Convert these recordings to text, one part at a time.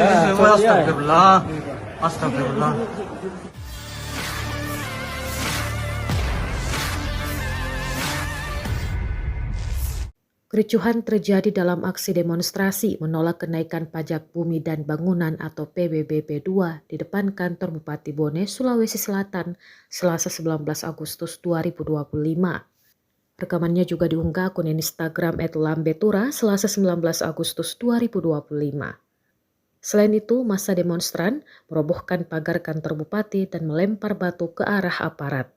Astagfirullah. Astagfirullah. Kericuhan terjadi dalam aksi demonstrasi menolak kenaikan pajak bumi dan bangunan atau PBBB 2 di depan kantor Bupati Bone, Sulawesi Selatan, Selasa 19 Agustus 2025. Rekamannya juga diunggah akun Instagram @lambetura Selasa 19 Agustus 2025. Selain itu, massa demonstran merobohkan pagar kantor bupati dan melempar batu ke arah aparat.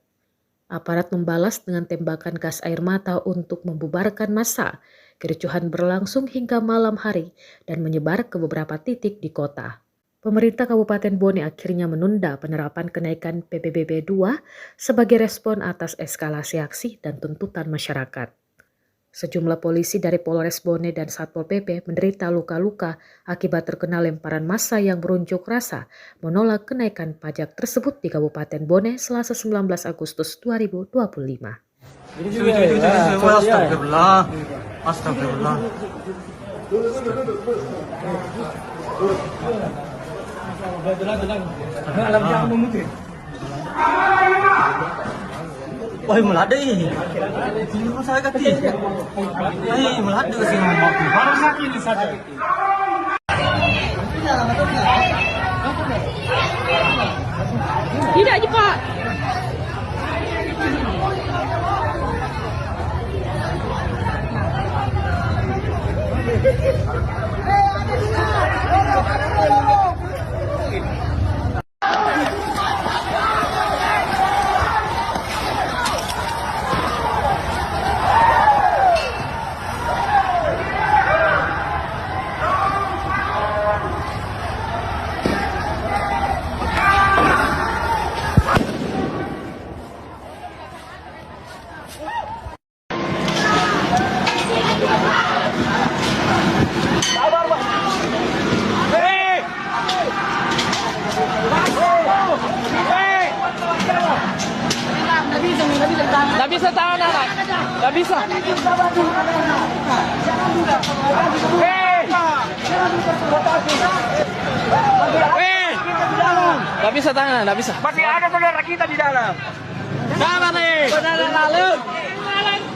Aparat membalas dengan tembakan gas air mata untuk membubarkan massa. Kericuhan berlangsung hingga malam hari dan menyebar ke beberapa titik di kota. Pemerintah Kabupaten Bone akhirnya menunda penerapan kenaikan PBBB 2 sebagai respon atas eskalasi aksi dan tuntutan masyarakat. Sejumlah polisi dari Polres Bone dan Satpol PP menderita luka-luka akibat terkena lemparan massa yang berunjuk rasa menolak kenaikan pajak tersebut di Kabupaten Bone Selasa 19 Agustus 2025. Astagfirullah. Astagfirullah. Wah, melada ini. Sini saya kaki. Melada sih ngomong. Baru sakit ini saja. Tidak, Pak. Nggak bisa tangan anak, nggak bisa. Nggak bisa tangan, nggak bisa. Masih ada saudara kita di dalam. Sabar nih. Saudara lalu.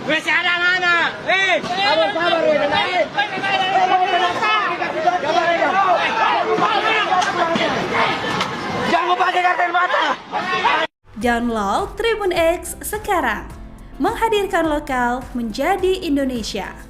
Masih ada anak. Sabar Jangan lupa pakai kartu mata. Download Tribun X sekarang, menghadirkan lokal menjadi Indonesia.